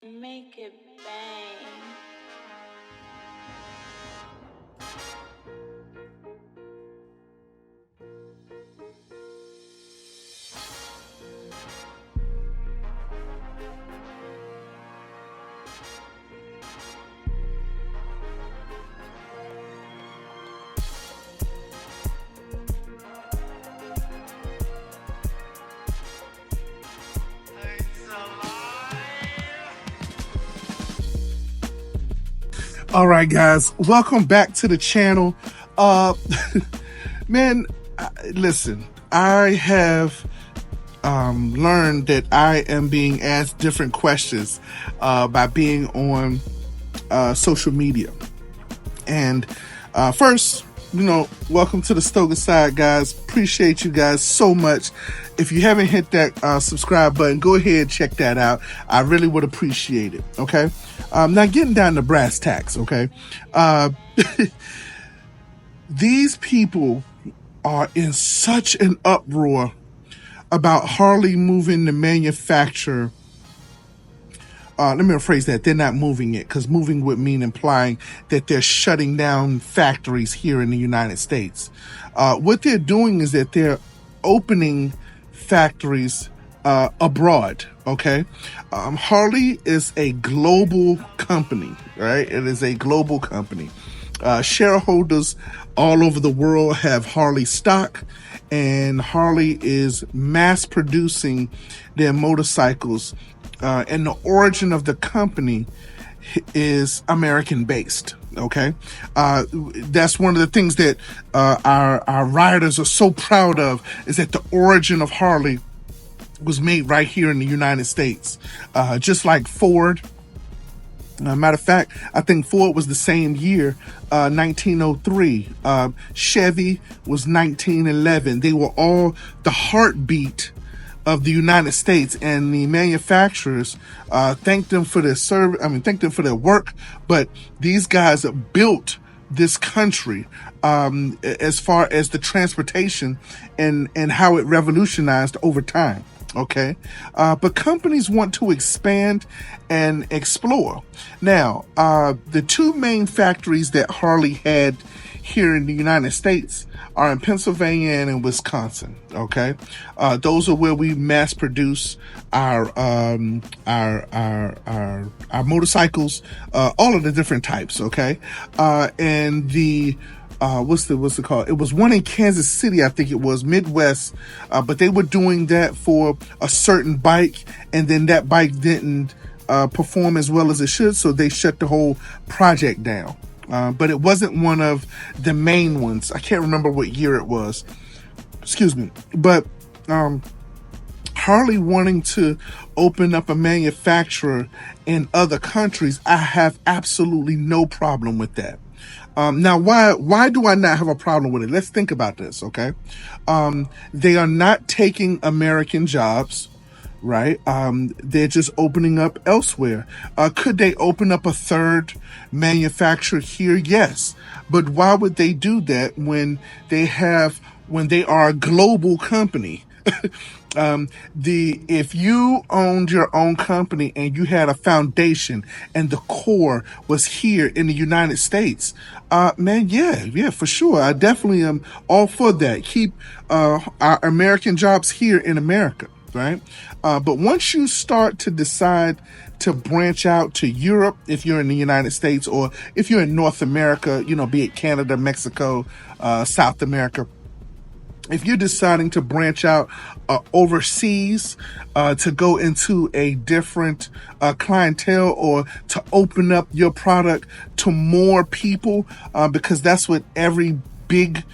Make it bang. All right, guys, welcome back to the channel. Uh, man, listen, I have learned that I am being asked different questions by being on social media. And first, welcome to the Stoga Side, guys. Appreciate you guys so much. If you haven't hit that subscribe button, go ahead and check that out. I really would appreciate it. Okay. Now getting down to brass tacks. Okay. These people are in such an uproar about Harley moving the manufacturer. Let me rephrase that. They're not moving it, because moving would mean implying that they're shutting down factories here in the United States. What they're doing is that they're opening factories abroad. Okay. Harley is a global company, right? It is a global company. Shareholders all over the world have Harley stock, and Harley is mass producing their motorcycles. And the origin of the company is American based. Okay. That's one of the things that our riders are so proud of, is that the origin of Harley was made right here in the United States. Just like Ford. Matter of fact, I think Ford was the same year, 1903. Chevy was 1911. They were all the heartbeat of the United States, and the manufacturers thanked them for their service. Thanked them for their work. But these guys built this country as far as the transportation and how it revolutionized over time. Okay. But companies want to expand and explore. Now, the two main factories that Harley had here in the United States are in Pennsylvania and in Wisconsin. Okay. Those are where we mass produce our motorcycles, all of the different types. Okay. And the what's it called? It was one in Kansas City, I think it was, Midwest, but they were doing that for a certain bike, and then that bike didn't perform as well as it should, so they shut the whole project down. But it wasn't one of the main ones. I can't remember what year it was. Excuse me. But Harley wanting to open up a manufacturer in other countries, I have absolutely no problem with that. Now, why do I not have a problem with it? Let's think about this, okay? They are not taking American jobs, right? They're just opening up elsewhere. Could they open up a third manufacturer here? Yes. But why would they do that when they are a global company? If you owned your own company and you had a foundation and the core was here in the United States, man, yeah, for sure. I definitely am all for that. Keep our American jobs here in America, right? But once you start to decide to branch out to Europe, if you're in the United States, or if you're in North America, be it Canada, Mexico, South America, if you're deciding to branch out overseas to go into a different clientele, or to open up your product to more people, because that's what every big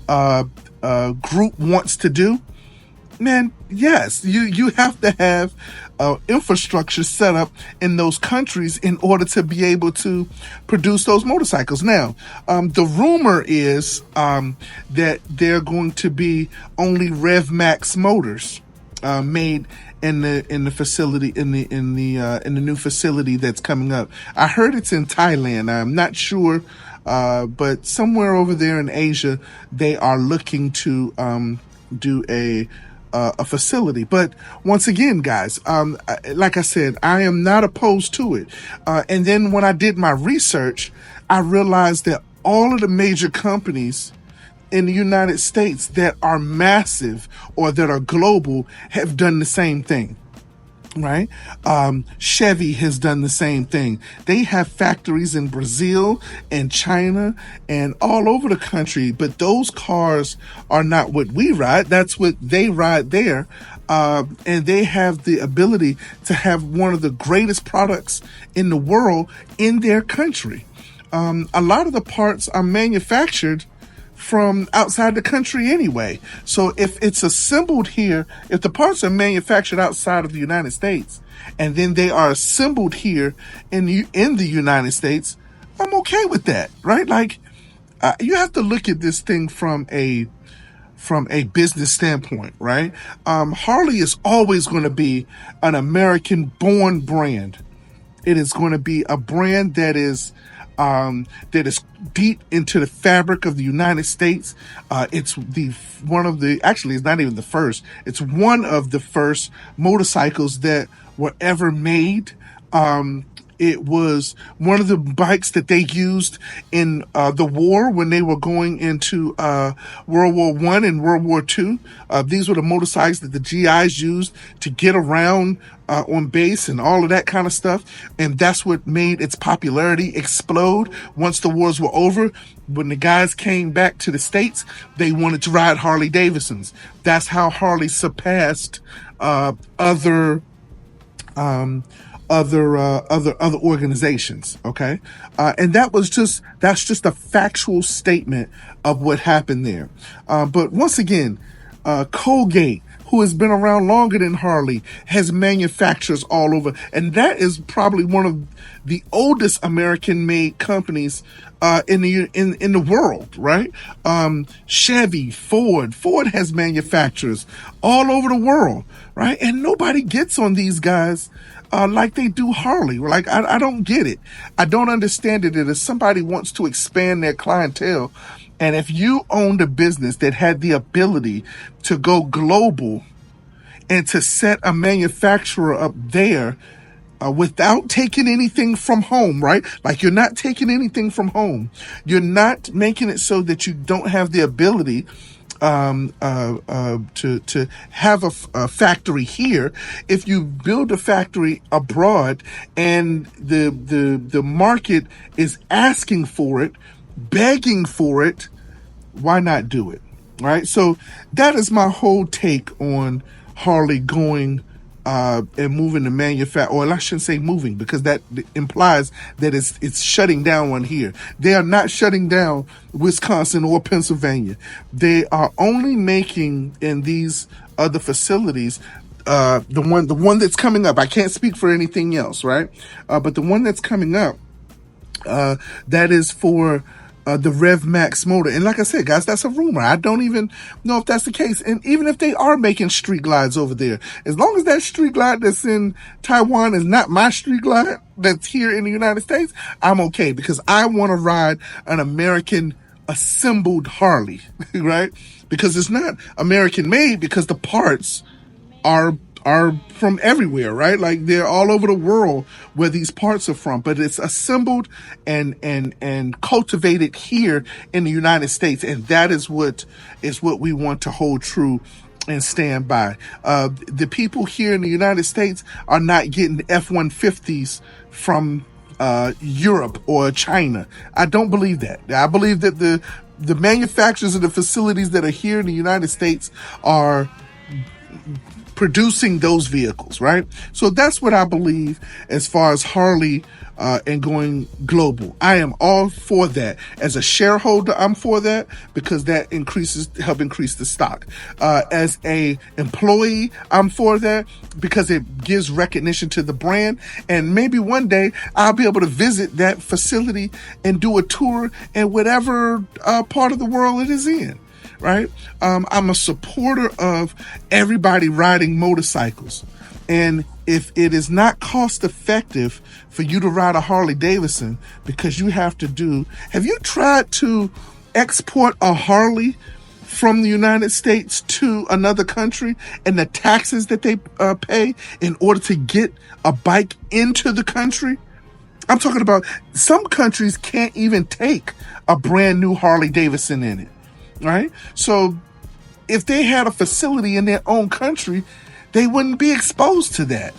group wants to do, man, yes, you have to have infrastructure set up in those countries in order to be able to produce those motorcycles. Now, the rumor is that they're going to be only Rev Max motors made in the facility, in the new facility that's coming up. I heard it's in Thailand. I'm not sure, but somewhere over there in Asia, they are looking to do a a facility. But once again, guys, like I said, I am not opposed to it. And then when I did my research, I realized that all of the major companies in the United States that are massive or that are global have done the same thing. Right? Chevy has done the same thing. They have factories in Brazil and China and all over the country, but those cars are not what we ride. That's what they ride there. And they have the ability to have one of the greatest products in the world in their country. A lot of the parts are manufactured from outside the country anyway. So if it's assembled here, if the parts are manufactured outside of the United States and then they are assembled here in the United States, I'm okay with that, right? Like, you have to look at this thing from a business standpoint, right? Harley is always going to be an American born brand. It is going to be a brand that is deep into the fabric of the United States. It's actually, it's not even the first. It's one of the first motorcycles that were ever made. It was one of the bikes that they used in the war when they were going into World War I and World War II. These were the motorcycles that the GIs used to get around on base and all of that kind of stuff. And that's what made its popularity explode once the wars were over. When the guys came back to the States, they wanted to ride Harley Davidsons. That's how Harley surpassed other organizations. Okay. And that's just a factual statement of what happened there. But once again, Colgate, who has been around longer than Harley, has manufacturers all over. And that is probably one of the oldest American-made companies in the world, right? Chevy, Ford has manufacturers all over the world, right? And nobody gets on these guys like they do Harley. Like, I don't get it. I don't understand it. If somebody wants to expand their clientele, and if you owned a business that had the ability to go global and to set a manufacturer up there without taking anything from home, right? Like, you're not taking anything from home. You're not making it so that you don't have the ability to have a factory here. If you build a factory abroad and the market is asking for it, begging for it, why not do it? Right? So that is my whole take on Harley going and moving the manufacturer, or I shouldn't say moving, because that implies that it's shutting down one here. They are not shutting down Wisconsin or Pennsylvania. They are only making in these other facilities the one that's coming up. I can't speak for anything else, right? But the one that's coming up, that is for the Rev Max motor. And like I said, guys, that's a rumor. I don't even know if that's the case. And even if they are making street glides over there, as long as that street glide that's in Taiwan is not my street glide that's here in the United States, I'm okay, because I want to ride an American assembled Harley, right? Because it's not American made, because the parts are from everywhere, right? Like, they're all over the world where these parts are from, but it's assembled and cultivated here in the United States. And that is what we want to hold true and stand by. The people here in the United States are not getting F-150s from Europe or China. I don't believe that. I believe that the manufacturers of the facilities that are here in the United States are producing those vehicles, right? So that's what I believe as far as Harley and going global. I am all for that. As a shareholder, I'm for that, because that help increase the stock. As a employee, I'm for that, because it gives recognition to the brand. And maybe one day I'll be able to visit that facility and do a tour in whatever part of the world it is in. Right? I'm a supporter of everybody riding motorcycles. And if it is not cost effective for you to ride a Harley Davidson, because have you tried to export a Harley from the United States to another country and the taxes that they pay in order to get a bike into the country. I'm talking about some countries can't even take a brand new Harley Davidson in it, right? So if they had a facility in their own country, they wouldn't be exposed to that,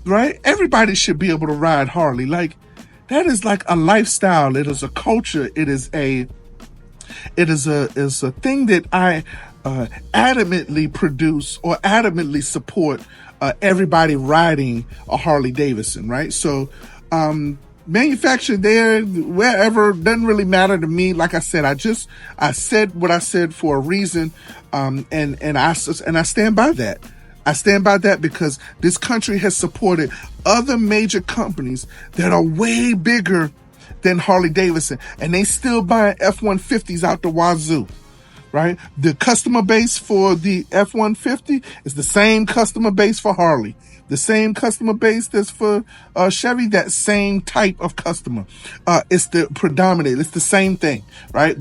right? Everybody should be able to ride Harley. Like, that is like a lifestyle. It is a culture. It is a thing that I adamantly produce or adamantly support everybody riding a Harley Davidson, right? So manufactured there, wherever, doesn't really matter to me. Like I said, I said what I said for a reason, and I stand by that. I stand by that because this country has supported other major companies that are way bigger than Harley Davidson, and they still buying F-150s out the wazoo, right? The customer base for the F-150 is the same customer base for Harley. The same customer base that's for Chevy, that same type of customer. It's the predominant. It's the same thing, right?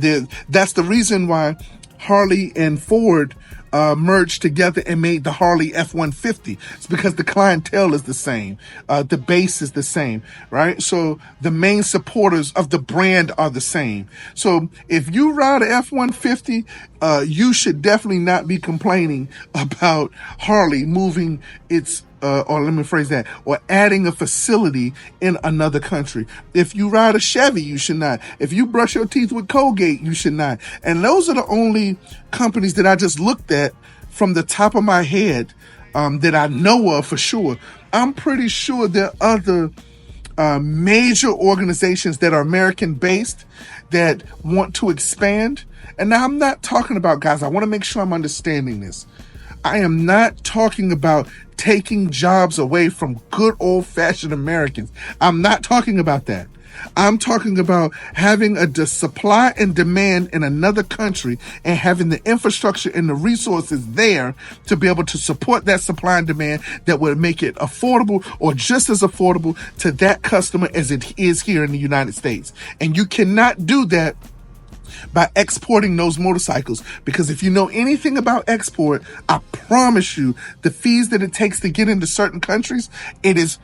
That's the reason why Harley and Ford merged together and made the Harley F-150. It's because the clientele is the same. The base is the same, right? So the main supporters of the brand are the same. So if you ride an F-150, you should definitely not be complaining about Harley moving its or let me phrase that, or adding a facility in another country. If you ride a Chevy, you should not. If you brush your teeth with Colgate, you should not. And those are the only companies that I just looked at from the top of my head that I know of for sure. I'm pretty sure there are other major organizations that are American-based that want to expand. And now I'm not talking about, guys, I want to make sure I'm understanding this. I am not talking about taking jobs away from good old-fashioned Americans. I'm not talking about that. I'm talking about having a supply and demand in another country and having the infrastructure and the resources there to be able to support that supply and demand that would make it affordable or just as affordable to that customer as it is here in the United States. And you cannot do that by exporting those motorcycles, because if you know anything about export, I promise you the fees that it takes to get into certain countries, it is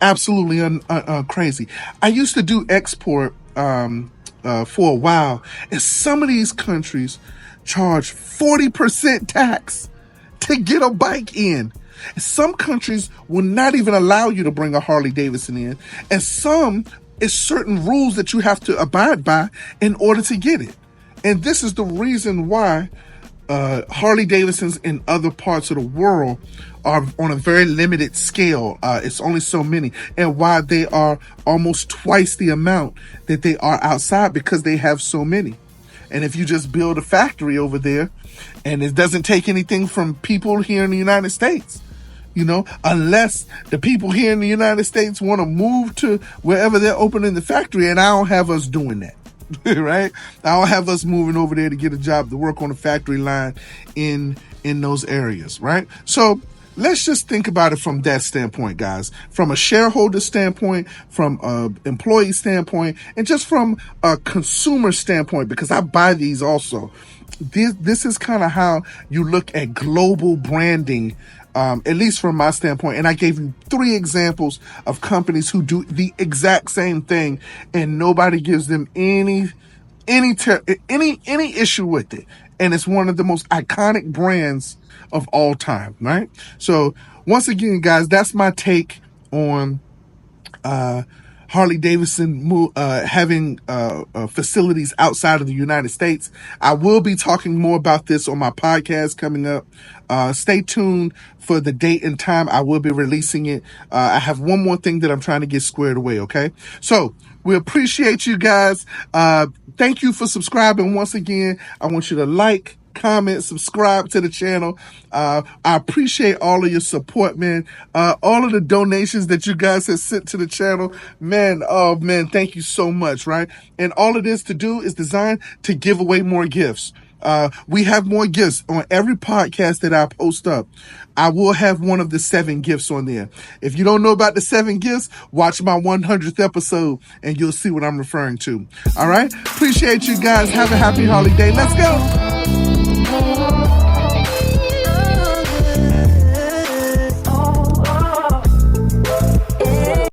absolutely crazy. I used to do export for a while, and some of these countries charge 40% tax to get a bike in. Some countries will not even allow you to bring a Harley Davidson in, and some it's certain rules that you have to abide by in order to get it. And this is the reason why Harley Davidsons in other parts of the world are on a very limited scale. It's only so many, and why they are almost twice the amount that they are outside, because they have so many. And if you just build a factory over there, and it doesn't take anything from people here in the United States, you know, unless the people here in the United States want to move to wherever they're opening the factory, and I don't have us doing that, right? I don't have us moving over there to get a job to work on a factory line in those areas, right? So let's just think about it from that standpoint, guys, from a shareholder standpoint, from an employee standpoint, and just from a consumer standpoint, because I buy these also. This is kind of how you look at global branding, at least from my standpoint. And I gave you 3 examples of companies who do the exact same thing, and nobody gives them any issue with it. And it's one of the most iconic brands of all time, right? So once again, guys, that's my take on Harley Davidson having facilities outside of the United States. I will be talking more about this on my podcast coming up. Stay tuned for the date and time. I will be releasing it. I have one more thing that I'm trying to get squared away, okay? So we appreciate you guys. Thank you for subscribing. Once again, I want you to like, comment, subscribe to the channel. I appreciate all of your support, man. All of the donations that you guys have sent to the channel, man. Oh man, thank you so much, right? And all it is to do is designed to give away more gifts. We have more gifts on every podcast that I post up. I will have one of the 7 gifts on there. If you don't know about the 7 gifts, watch my 100th episode and you'll see what I'm referring to. All right. Appreciate you guys. Have a happy holiday. Let's go.